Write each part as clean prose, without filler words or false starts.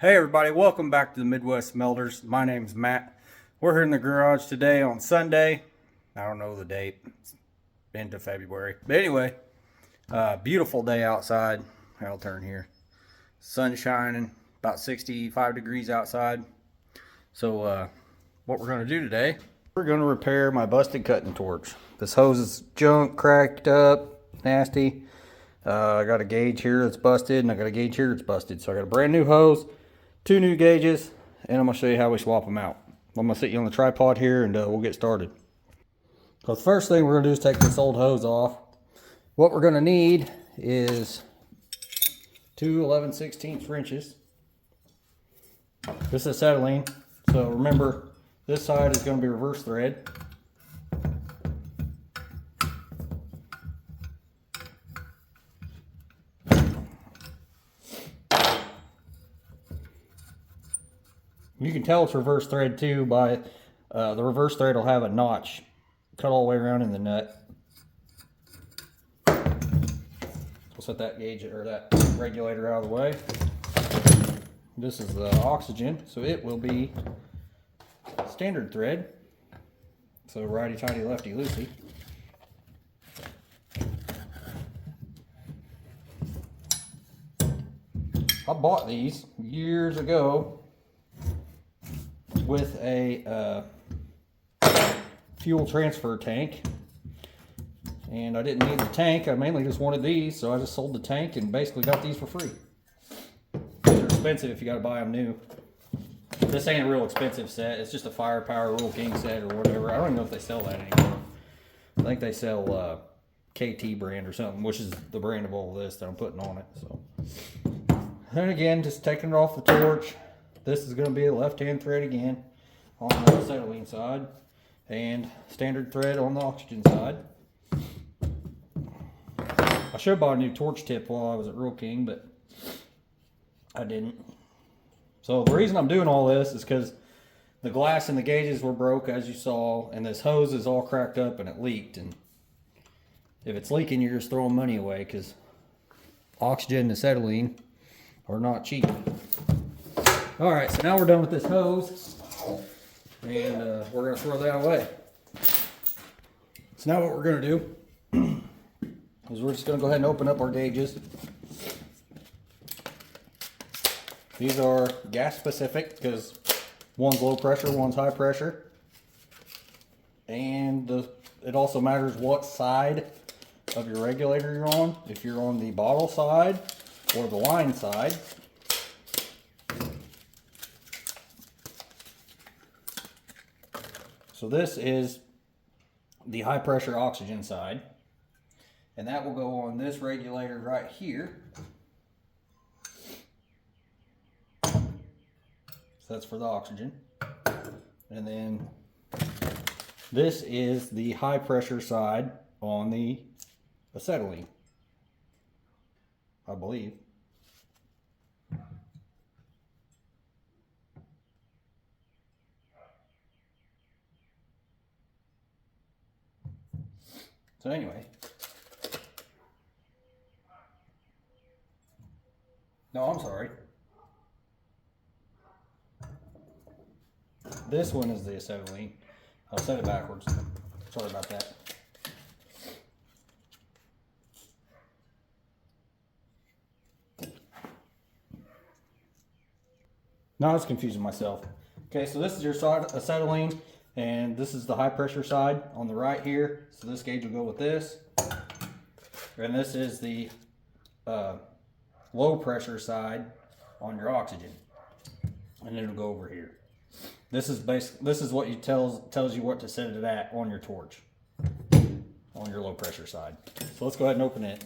Hey everybody, welcome back to the Midwest Smelters. My name's Matt. We're here in the garage today on Sunday. I don't know the date. It's into February. But anyway, beautiful day outside. I'll turn here. Sun shining, about 65 degrees outside. So what we're going to do today, we're going to repair my busted cutting torch. This hose is junk, cracked up, nasty. I got a gauge here that's busted, and I got a gauge here that's busted. So I got a brand new hose, 2 new gauges, and I'm going to show you how we swap them out. I'm going to sit you on the tripod here, and we'll get started. So the first thing we're going to do is take this old hose off. What we're going to need is 2 11/16 wrenches. This is acetylene, so remember this side is going to be reverse thread. You can tell it's reverse thread too by the reverse thread will have a notch cut all the way around in the nut. We'll set that gauge or that regulator out of the way. This is the oxygen, so it will be standard thread. So righty tighty, lefty loosey. I bought these years ago with a fuel transfer tank, and I didn't need the tank. I mainly just wanted these, so I just sold the tank and basically got these for free. They're expensive if you got to buy them new. This ain't a real expensive set. It's just a Firepower Rural King set or whatever. I don't even know if they sell that anymore. I think they sell KT brand or something, which is the brand of all this that I'm putting on it. So, and again, just taking it off the torch. This is going to be a left-hand thread again on the acetylene side, and standard thread on the oxygen side. I should have bought a new torch tip while I was at Rural King, but I didn't. So the reason I'm doing all this is because the glass in the gauges were broke, as you saw, and this hose is all cracked up and it leaked. And if it's leaking, you're just throwing money away, because oxygen and acetylene are not cheap. All right, so now we're done with this hose, and we're going to throw that away. So now what we're going to do is we're just going to go ahead and open up our gauges. These are gas specific because one's low pressure, one's high pressure. And it also matters what side of your regulator you're on. If you're on the bottle side or the line side. So this is the high pressure oxygen side, and that will go on this regulator right here. So that's for the oxygen. And then this is the high pressure side on the acetylene, I believe. So anyway, no, I'm sorry. This one is the acetylene. I'll set it backwards. Sorry about that. Now I was confusing myself. Okay, so this is your acetylene, and this is the high pressure side on the right here. So this gauge will go with this. And this is the low pressure side on your oxygen. And it'll go over here. This is what you tells you what to set it at on your torch. On your low pressure side. So let's go ahead and open it.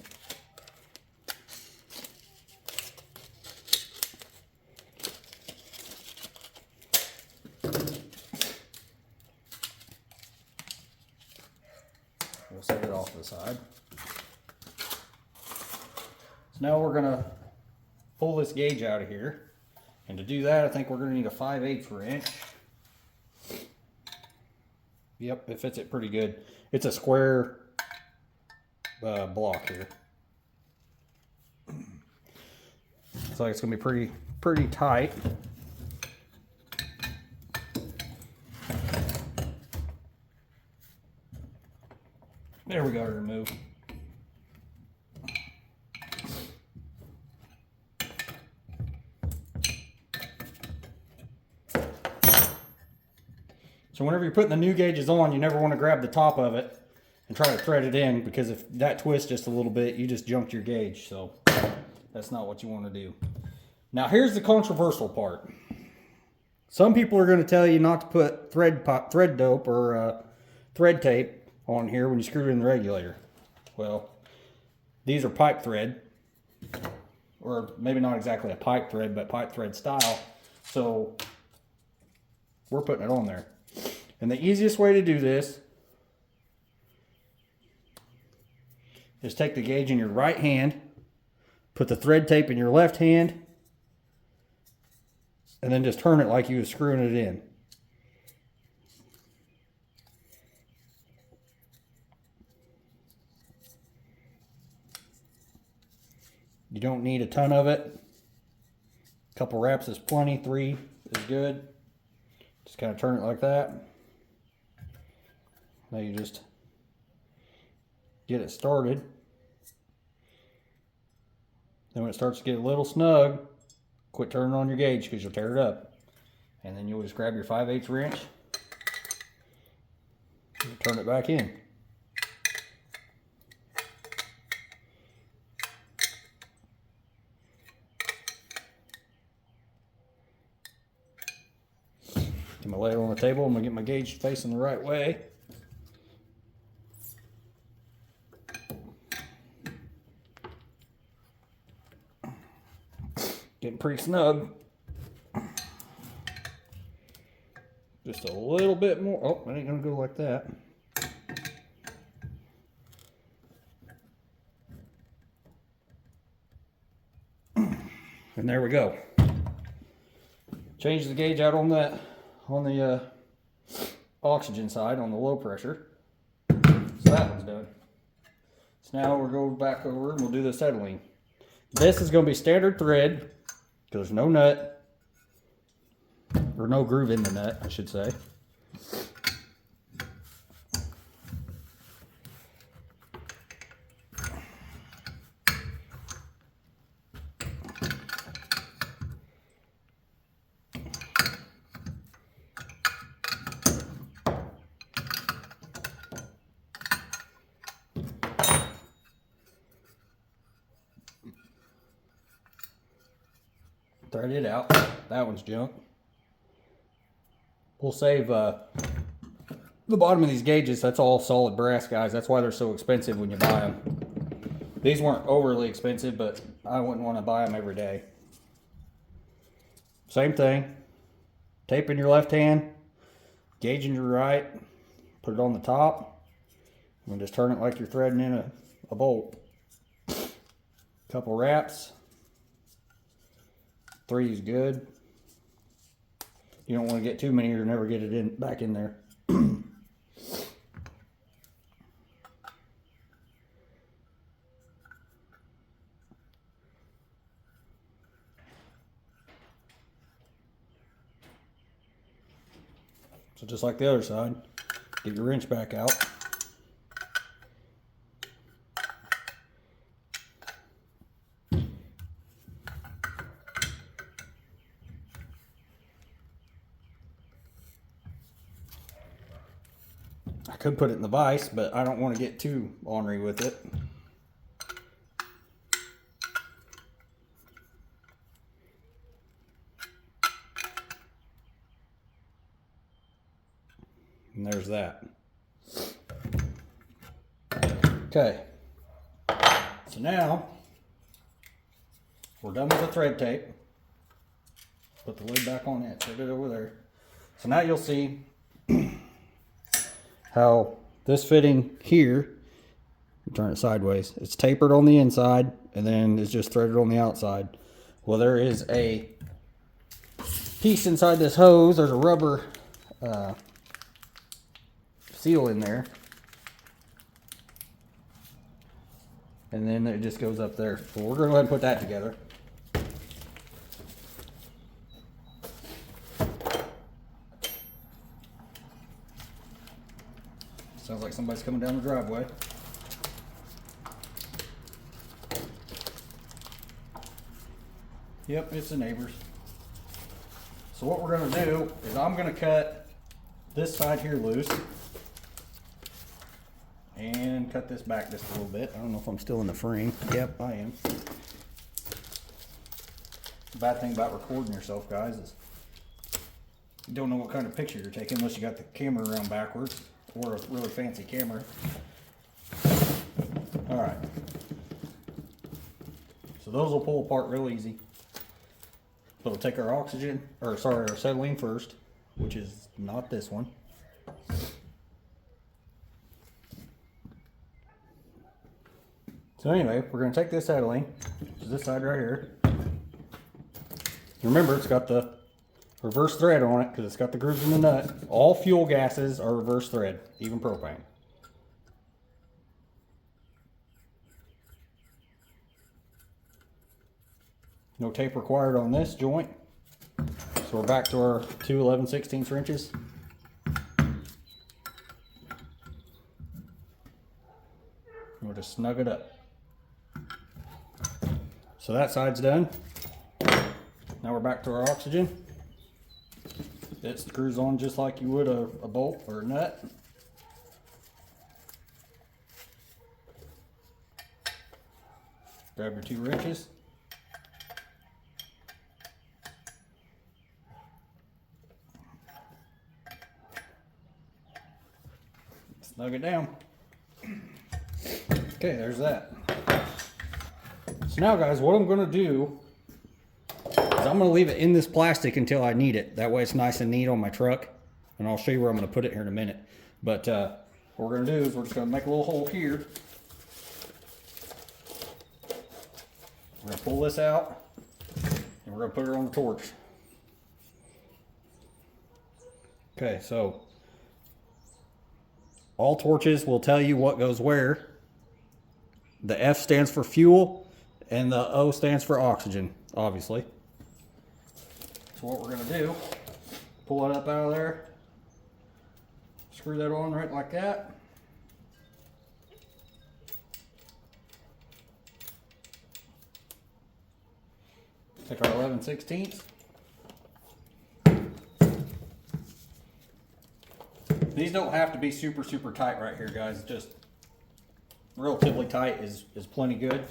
We'll set it off to the side. So now we're going to pull this gauge out of here. And to do that, I think we're going to need a 5/8 wrench. Yep, it fits it pretty good. It's a square block here. Looks like it's gonna be pretty tight. There we go to remove. So whenever you're putting the new gauges on, you never want to grab the top of it and try to thread it in, because if that twists just a little bit, you just junked your gauge. So that's not what you want to do. Now here's the controversial part. Some people are going to tell you not to put thread dope or thread tape on here when you screw it in the regulator. Well, these are pipe thread, or maybe not exactly a pipe thread, but pipe thread style. So we're putting it on there. And the easiest way to do this is take the gauge in your right hand, put the thread tape in your left hand, and then just turn it like you were screwing it in. You don't need a ton of it. A couple wraps is plenty, 3 is good. Just kind of turn it like that. Now you just get it started. Then when it starts to get a little snug, quit turning on your gauge because you'll tear it up. And then you'll just grab your 5/8 wrench and turn it back in. I'm gonna lay it on the table. I'm gonna get my gauge facing the right way. Getting pretty snug. Just a little bit more. Oh, it ain't gonna go like that. And there we go. Change the gauge out on the oxygen side, on the low pressure. So that one's done. So now we'll go back over and we'll do the acetylene. This is going to be standard thread, because there's no nut, or no groove in the nut, I should say. Thread it out. That one's junk. We'll save the bottom of these gauges. That's all solid brass, guys. That's why they're so expensive when you buy them. These weren't overly expensive, but I wouldn't want to buy them every day. Same thing. Tape in your left hand, gauge in your right, put it on the top, and just turn it like you're threading in a bolt. Couple wraps. 3 is good. You don't want to get too many or never get it back in there. So just like the other side, get your wrench back out. I could put it in the vise, but I don't want to get too ornery with it. And there's that. Okay. So now we're done with the thread tape. Put the lid back on it, set it over there. So now you'll see how this fitting here, turn it sideways, it's tapered on the inside and then it's just threaded on the outside. Well, there is a piece inside this hose. There's a rubber seal in there, and then it just goes up there. So we're going to go ahead and put that together. Sounds like somebody's coming down the driveway. Yep, it's the neighbors. So what we're gonna do is I'm gonna cut this side here loose and cut this back just a little bit. I don't know if I'm still in the frame. Yep, I am. The bad thing about recording yourself, guys, is you don't know what kind of picture you're taking unless you got the camera around backwards or a really fancy camera. All right. So those will pull apart real easy. So we'll take our oxygen, or sorry, our acetylene first, which is not this one. So anyway, we're going to take this acetylene, which is this side right here. Remember, it's got the reverse thread on it because it's got the grooves in the nut. All fuel gases are reverse thread, even propane. No tape required on this joint. So we're back to our 2 11/16 wrenches. We'll just snug it up. So that side's done. Now we're back to our oxygen. It screws on just like you would a bolt or a nut. Grab your 2 wrenches. Snug it down. Okay, there's that. So now guys, what I'm gonna do is I'm gonna leave it in this plastic until I need it. That way it's nice and neat on my truck. And I'll show you where I'm gonna put it here in a minute. But what we're gonna do is we're just gonna make a little hole here. We're gonna pull this out and we're gonna put it on the torch. Okay, so all torches will tell you what goes where. The F stands for fuel and the O stands for oxygen, obviously. So what we're gonna do, pull it up out of there, screw that on right like that. Take our 11/16. These don't have to be super tight right here, guys. Just relatively tight is plenty good.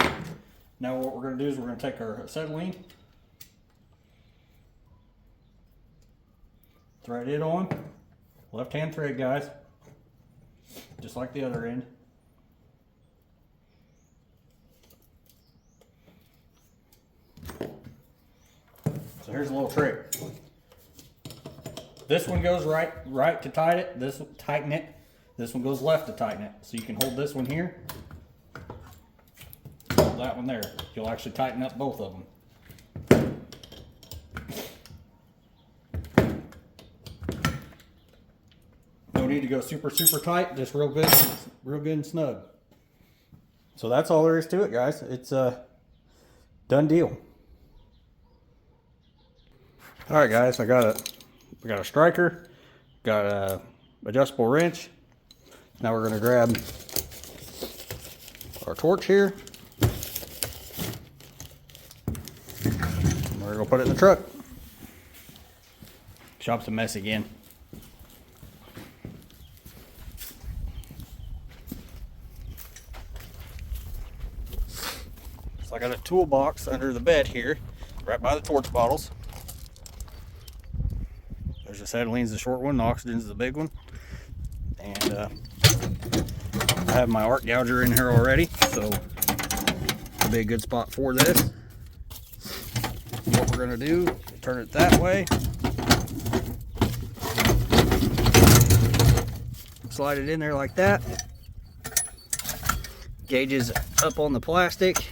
Now what we're going to do is we're going to take our acetylene, thread it on, left hand thread, guys, just like the other end. So here's a little trick. This one goes right to tighten it. This one goes left to tighten it. So you can hold this one here, hold that one there. You'll actually tighten up both of them. No need to go super tight, just real good and snug. So that's all there is to it, guys. It's a done deal. All right, guys, we got a striker, got a adjustable wrench. Now we're going to grab our torch here. We're going to put it in the truck. Shop's a mess again. So I got a toolbox under the bed here, right by the torch bottles. There's acetylene's the short one, the oxygen's the big one. And I have my arc gouger in here already, so it'll be a good spot for this. What we're gonna do, turn it that way. Slide it in there like that. Gauges up on the plastic.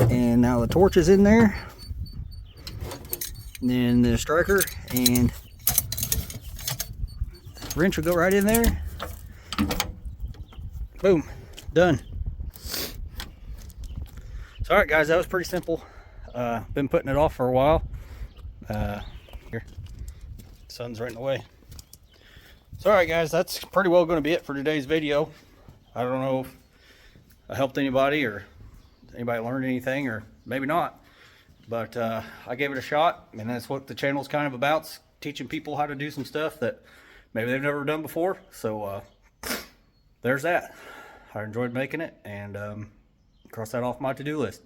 And now the torch is in there. And then the striker and the wrench will go right in there. Boom, done. So alright guys, that was pretty simple. Been putting it off for a while. Here, sun's right in the way. So alright guys, that's pretty well going to be it for today's video. I don't know if I helped anybody or anybody learned anything, or maybe not. But I gave it a shot, and that's what the channel's kind of about, teaching people how to do some stuff that maybe they've never done before. So there's that. I enjoyed making it, and cross that off my to-do list.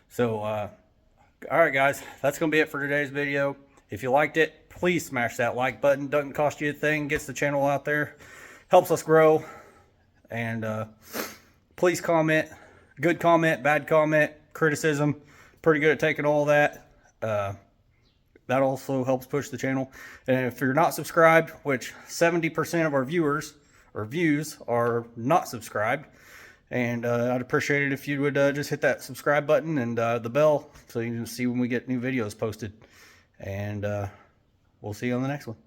So alright guys, that's going to be it for today's video. If you liked it, please smash that like button. Doesn't cost you a thing, gets the channel out there, helps us grow. And please comment. Good comment, bad comment, criticism. Pretty good at taking all that. That also helps push the channel. And if you're not subscribed, which 70% of our viewers or views are not subscribed, and I'd appreciate it if you would just hit that subscribe button and the bell so you can see when we get new videos posted. And we'll see you on the next one.